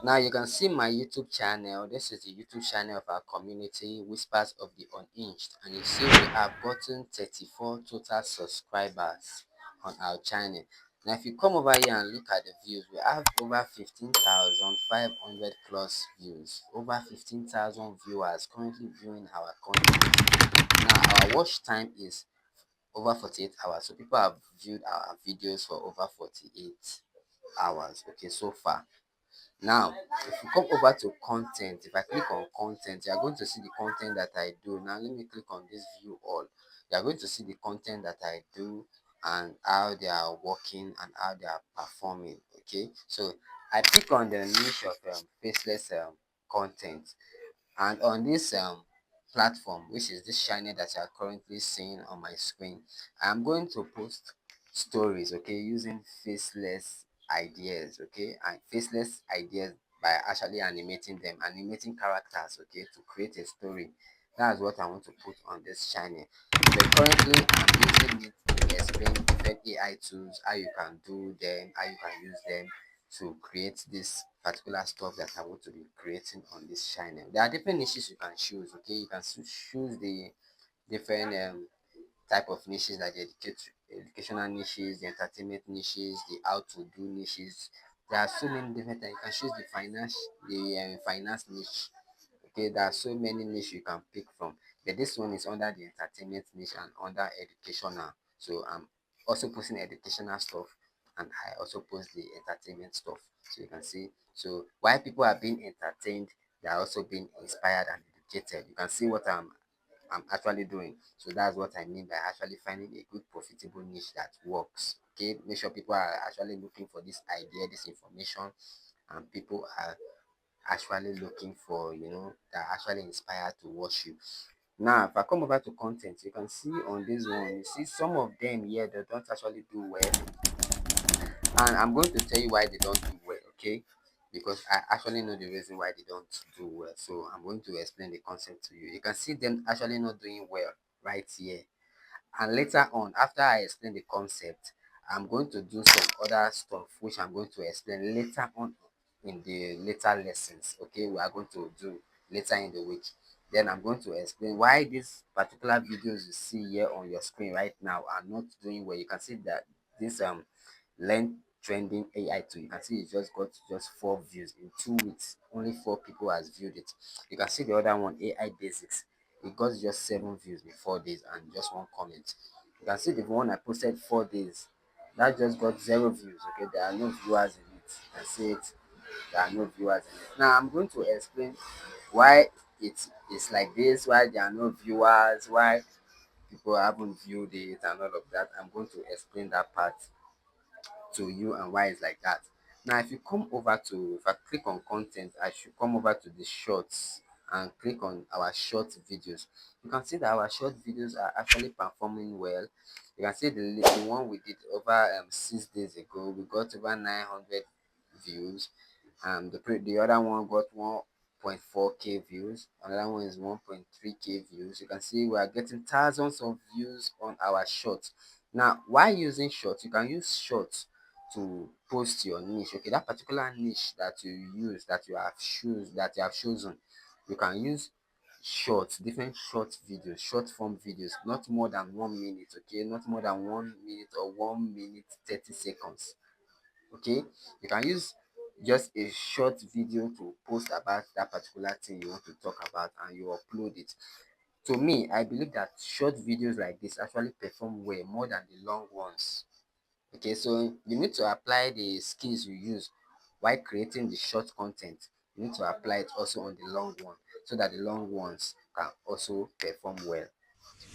Now you can see my YouTube channel. This is the YouTube channel of our community, Whispers of the Unhinged. And you see we have gotten 34 total subscribers on our channel. Now if you come over here and look at the views, we have over 15,500 plus views. Over 15,000 viewers currently viewing our content. Now our watch time is over 48 hours. So people have viewed our videos for over 48 hours. Okay, so far. Now, if you come over to content, if I click on content, you are going to see the content that I do. Now, let me click on this view all. You are going to see the content that I do and how they are working and how they are performing. Okay, so I pick on the niche of faceless content, and on this platform, which is this channel that you are currently seeing on my screen, I'm going to post stories, okay, using faceless ideas, okay, and faceless ideas by actually animating them, animating characters, okay, to create a story. That's what I want to put on this channel. But currently I'm using it to explain different AI tools, how you can do them, how you can use them to create this particular stuff that I want to be creating on this channel. There are different niches you can choose. Okay, you can choose the different type of niches, like the educational niches, the entertainment niches, the how to do niches. There are so many different things. You can choose the finance niche. Okay, there are so many niche you can pick from, but this one is under the entertainment niche and under educational. So I'm also posting educational stuff, and I also post the entertainment stuff. So you can see, so while people are being entertained, they are also being inspired and educated. You can see what I'm actually doing. So that's what I mean by actually finding a good profitable niche that works. Okay, make sure people are actually looking for this idea, this information, and people are actually looking for, that are actually inspired to watch you. Now if I come over to content, you can see on this one, you see some of them here they don't actually do well, and I'm going to tell you why they don't do well. Okay, because I actually know the reason why they don't do well, so I'm going to explain the concept to you. You can see them actually not doing well right here, and later on, after I explain the concept, I'm going to do some other stuff which I'm going to explain later on in the later lessons. Okay, we are going to do later in the week. Then I'm going to explain why these particular videos you see here on your screen right now are not doing well. You can see that this length trending AI tool, you can see it just got just 4 views in 2 weeks. Only 4 people has viewed it. You can see the other one, AI basics, it got just 7 views in 4 days and just one comment. You can see the one I posted 4 days, that just got 0 views. Okay, there are no viewers in it. You can see it, there are no viewers in it. Now I'm going to explain why it's like this, why there are no viewers, why people haven't viewed it and all of that. I'm going to explain that part to you and why it's like that. Now, if you come over to, if I click on content, I should come over to the shorts and click on our short videos. You can see that our short videos are actually performing well. You can see the one we did over 6 days ago, we got over 900 views. The other one got 1.4k views. Another one is 1.3k views. You can see we are getting thousands of views on our shorts. Now, why using shorts? You can use shorts to post your niche. Okay, that particular niche that you use, that you have chosen, you can use shorts, different short videos, short form videos, not more than 1 minute. Okay, not more than 1 minute or 1 minute 30 seconds. Okay, you can use just a short video to post about that particular thing you want to talk about, and you upload it. To me, I believe that short videos like this actually perform way more than the long ones. Okay, so you need to apply the skills you use while creating the short content. You need to apply it also on the long one, so that the long ones can also perform well.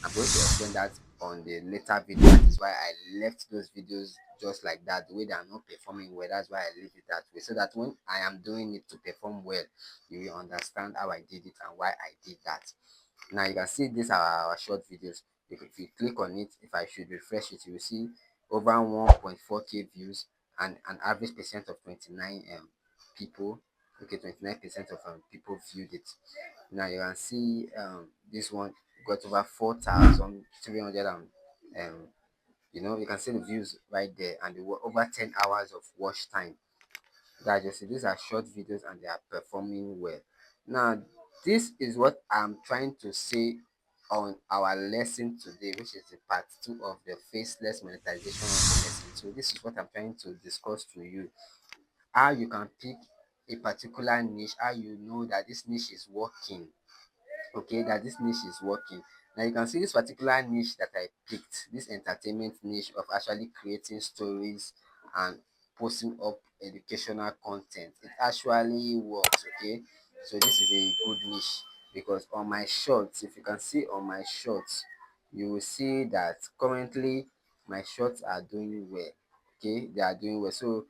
I'm going to explain that on the later video. That is why I left those videos just like that, the way they are not performing well. That's why I leave it that way, so that when I am doing it to perform well, you will understand how I did it and why I did that. Now you can see these are our short videos. If you click on it, if I should refresh it, you will see over 1.4k views and an average percent of 29 people. Okay, 29% of people viewed it. Now you can see this one got over 4,300 you can see the views right there, and over 10 hours of watch time. That you see, these are short videos and they are performing well. Now, this is what I'm trying to say on our lesson today, which is the part two of the faceless monetization of the lesson. So this is what I'm trying to discuss to you. How you can pick a particular niche, how you know that this niche is working, okay, that this niche is working. Now you can see this particular niche that I picked, this entertainment niche of actually creating stories and posting up educational content. It actually works, okay. So this is a good niche because on my shorts, if you can see on my shorts, you will see that currently my shorts are doing well. Okay, they are doing well. So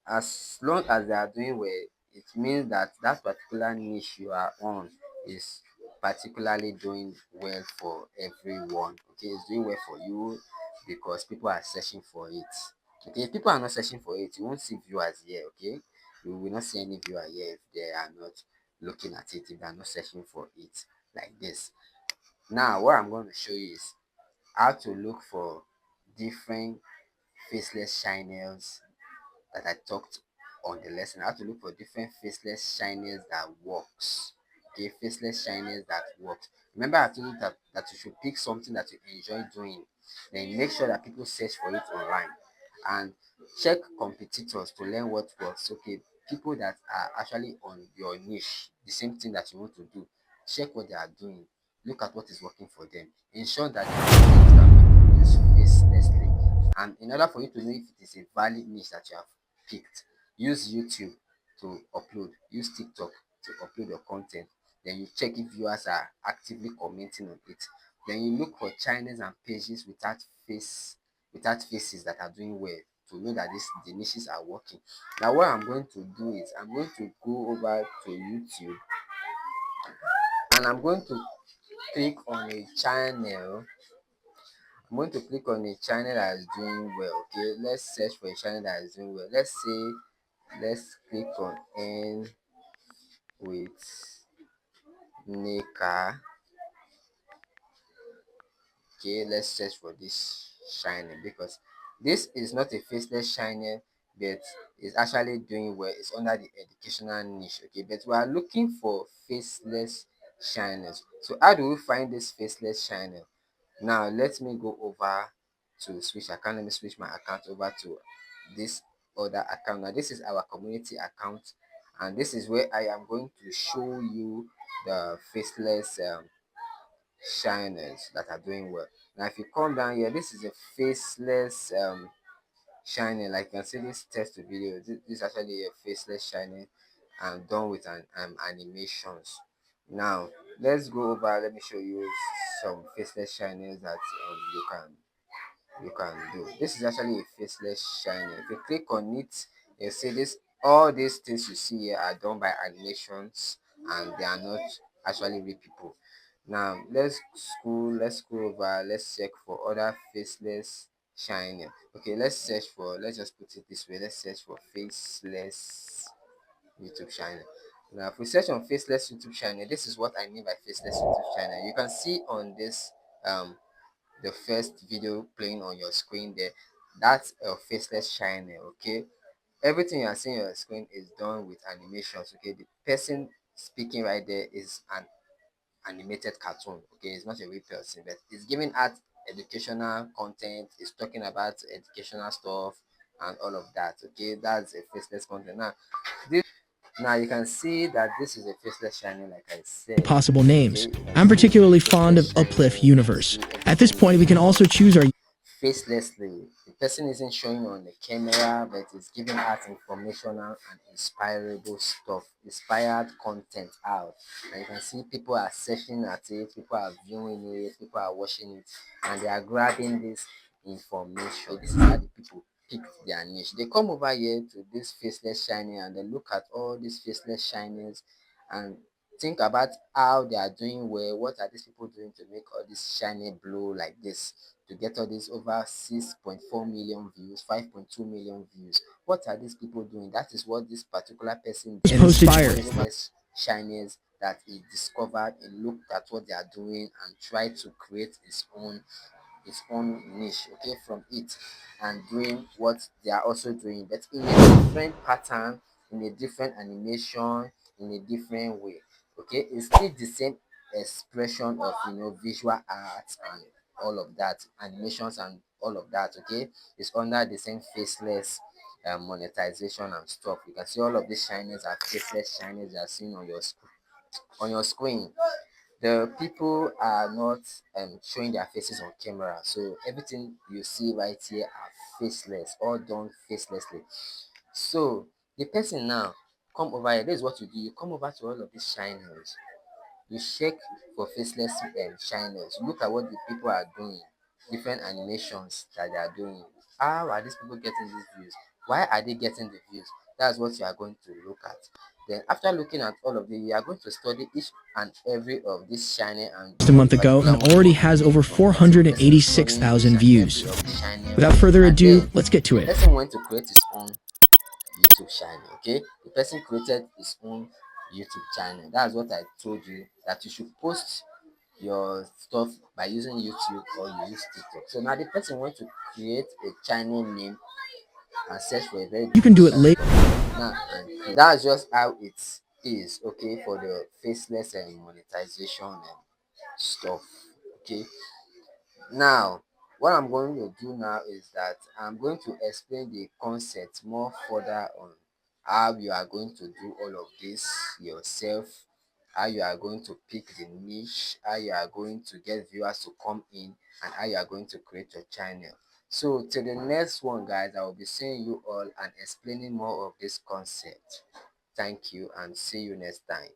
as long as they are doing well, it means that that particular niche you are on is particularly doing well for everyone. Okay, it's doing well for you because people are searching for it. Okay, if people are not searching for it, you won't see viewers here. Okay, you will not see any viewer here if they are not looking at it, if they are not searching for it like this. Now what I'm going to show you is how to look for different faceless channels that I talked on the lesson. How to look for different faceless shiners that works. Okay, faceless shiners that works. Remember, I told you that you should pick something that you enjoy doing. Then make sure that people search for it online and check competitors to learn what works. Okay, people that are actually on your niche, the same thing that you want to do. Check what they are doing. Look at what is working for them. Ensure that the content can be produced facelessly. And in order for you to know if it is a valid niche that you have picked, use YouTube to upload, use TikTok to upload your content. Then you check if viewers are actively commenting on it. Then you look for channels and pages without faces that are doing well to know that the niches are working. Now what I'm going to do is I'm going to go over to YouTube and I'm going to click on a channel. I'm going to click on a channel that is doing well. Okay, let's search for a channel that is doing well. Let's click on N with Nika. Okay, let's search for this channel because this is not a faceless channel, but it's actually doing well. It's under the educational niche. Okay, but we are looking for faceless channels. So how do we find this faceless channel? Now let me go over to switch account. Let me switch my account over to this other account. Now this is our community account, and this is where I am going to show you the faceless shiners that are doing well. Now if you come down here, this is a faceless shining. Like you can see this test video, this is actually a faceless shining and done with an animations. Now let's go over, let me show you some faceless shiners that you can do. This is actually a faceless shiny. If you click on it, you see this, all these things you see here are done by animations and they are not actually real people. Now let's go over, let's check for other faceless shiny. Okay, let's just put it this way, let's search for faceless YouTube channel. Now if we search on faceless YouTube channel, this is what I mean by faceless YouTube channel. You can see on this the first video playing on your screen there, that's a faceless channel. Okay, everything you are seeing on your screen is done with animations. Okay, the person speaking right there is an animated cartoon. Okay, it's not a real person, but it's giving out educational content, it's talking about educational stuff and all of that. Okay, that's a faceless content. Now you can see that this is a faceless channel, like I said. Possible Okay, names. you can I'm see it's a particularly fond of faceless Uplift channel. You can Universe. see At this everything point, is we can done also choose our facelessly. The person isn't showing on the camera, but it's giving out informational and inspirable stuff, inspired content out. And you can see people are searching at it, people are viewing it, people are watching it, and they are grabbing this information. This is how the people pick their niche. They come over here to this faceless shining and they look at all these faceless shinings and think about how they are doing well. What are these people doing to make all this shiny blow like this, to get all these over 6.4 million views, 5.2 million views? What are these people doing? That is what this particular person did. inspired. Faceless shinies that he discovered, he looked at what they are doing and tried to create his own niche, from it, and doing what they are also doing, but in a different pattern, in a different animation, in a different way. Okay, it's still the same expression of visual arts and all of that, animations and all of that. Okay, it's under the same faceless monetization and stuff. You can see all of these shiners are faceless shiners you are seeing on your screen. The people are not showing their faces on camera, so everything you see right here are faceless, all done facelessly. So the person now come over here. This is what you do: you come over to all of these shiners, you check for faceless shiners, look at what the people are doing, different animations that they are doing. How are these people getting these views? Why are they getting the views? That's what you are going to look at. Then after looking at all of them, you are going to study each and every of this shiny and A what month ago particular and one you already want to has gain over from. You can see the person is studying each 486,000 and every views. of the shiny Without one. further And ado, then let's get to the it. person went to create his own YouTube channel. Okay, the person created his own YouTube channel. That's what I told you, that you should post your stuff by using YouTube or you use TikTok. So now the person wants to create a channel name and search for a very You can do it difficult later. topic. Now, and that's just how it is. Okay, for the faceless and monetization and stuff. Okay, now what I'm going to do now is that I'm going to explain the concept more further on how you are going to do all of this yourself, how you are going to pick the niche, how you are going to get viewers to come in, and how you are going to create your channel. So till the next one, guys, I will be seeing you all and explaining more of this concept. Thank you and see you next time.